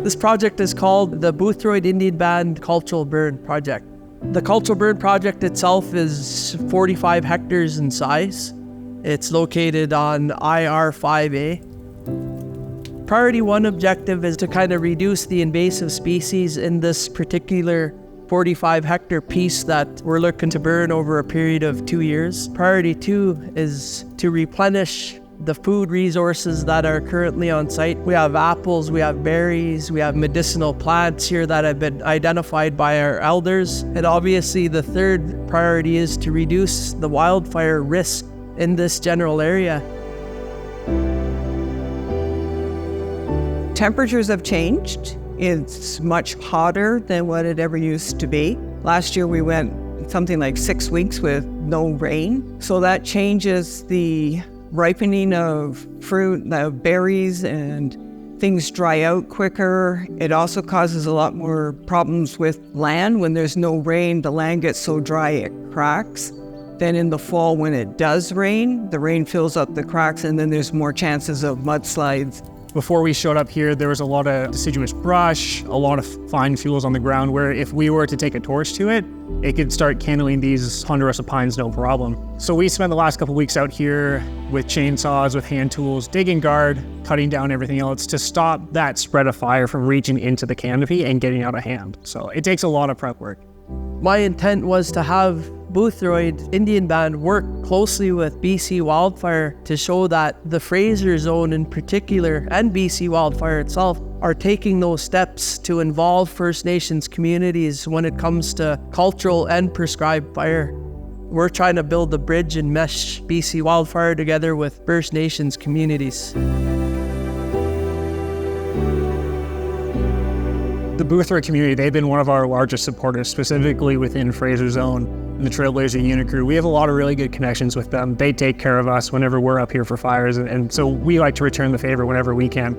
This project is called the Boothroyd Indian Band Cultural Burn Project. The Cultural Burn Project itself is 45 hectares in size. It's located on IR5A. Priority 1 objective is to kind of reduce the invasive species in this particular 45 hectare piece that we're looking to burn over a period of 2 years. Priority 2 is to replenish the food resources that are currently on site. We have apples, we have berries, we have medicinal plants here that have been identified by our elders. And obviously the third priority is to reduce the wildfire risk in this general area. Temperatures have changed. It's much hotter than what it ever used to be. Last year we went something like 6 weeks with no rain. So that changes the ripening of fruit, the berries, and things dry out quicker. It also causes a lot more problems with land. When there's no rain, the land gets so dry it cracks. Then in the fall, when it does rain, the rain fills up the cracks, and then there's more chances of mudslides. Before we showed up here, there was a lot of deciduous brush, a lot of fine fuels on the ground, where if we were to take a torch to it, it could start kindling these ponderosa pines no problem. So we spent the last couple of weeks out here with chainsaws, with hand tools, digging guard, cutting down everything else to stop that spread of fire from reaching into the canopy and getting out of hand. So it takes a lot of prep work. My intent was to have Boothroyd Indian Band work closely with BC Wildfire to show that the Fraser Zone in particular and BC Wildfire itself are taking those steps to involve First Nations communities when it comes to cultural and prescribed fire. We're trying to build a bridge and mesh BC Wildfire together with First Nations communities. The Boothroyd community, they've been one of our largest supporters, specifically within Fraser Zone and the Trailblazer unit crew. We have a lot of really good connections with them. They take care of us whenever we're up here for fires, and so we like to return the favor whenever we can.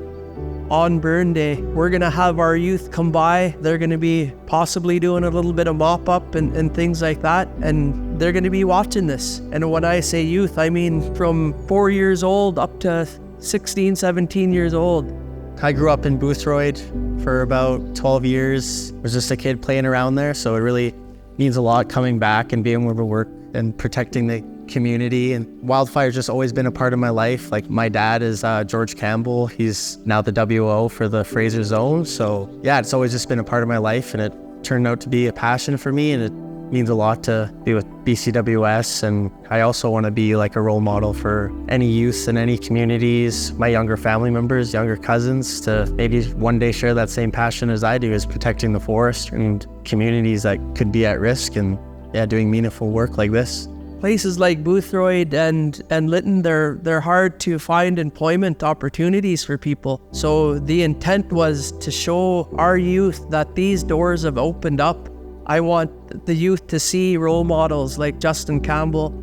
On burn day, we're gonna have our youth come by. They're gonna be possibly doing a little bit of mop up and things like that, and they're gonna be watching this. And when I say youth, I mean from 4 years old up to 16, 17 years old. I grew up in Boothroyd for about 12 years. I was just a kid playing around there, so it really means a lot coming back and being able to work and protecting the community. And wildfire's just always been a part of my life. Like my dad is George Campbell. He's now the WO for the Fraser Zone. So yeah, it's always just been a part of my life, and it turned out to be a passion for me, and it means a lot to be with BCWS. And I also want to be like a role model for any youth in any communities, my younger family members, younger cousins, to maybe one day share that same passion as I do, is protecting the forest and communities that could be at risk, and yeah, doing meaningful work like this. Places like Boothroyd and Lytton, they're hard to find employment opportunities for people. So the intent was to show our youth that these doors have opened up. I want the youth to see role models like Justin Campbell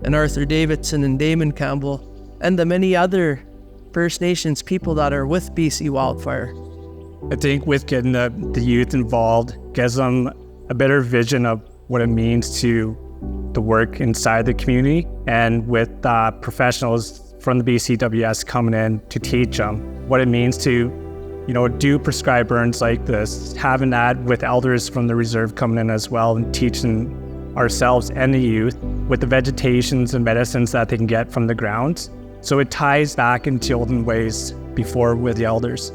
and Arthur Davidson and Damon Campbell and the many other First Nations people that are with BC Wildfire. I think with getting the youth involved gives them a better vision of what it means to the work inside the community, and with professionals from the BCWS coming in to teach them what it means to do prescribed burns like this, having that with elders from the reserve coming in as well and teaching ourselves and the youth with the vegetations and medicines that they can get from the ground. So it ties back into olden ways before with the elders.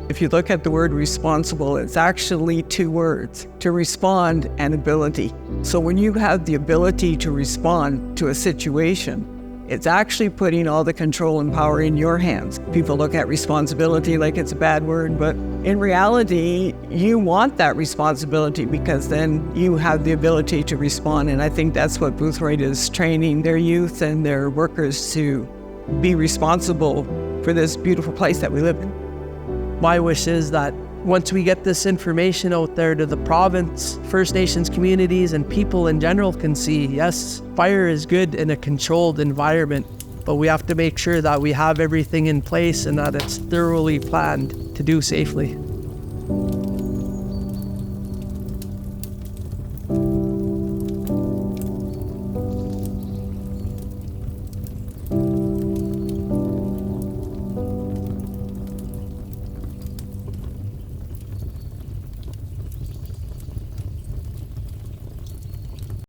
If you look at the word responsible, it's actually 2 words: to respond and ability. So when you have the ability to respond to a situation, it's actually putting all the control and power in your hands. People look at responsibility like it's a bad word, but in reality, you want that responsibility because then you have the ability to respond. And I think that's what Boothroyd is training their youth and their workers to be responsible for this beautiful place that we live in. My wish is that once we get this information out there to the province, First Nations communities and people in general can see, yes, fire is good in a controlled environment, but we have to make sure that we have everything in place and that it's thoroughly planned to do safely.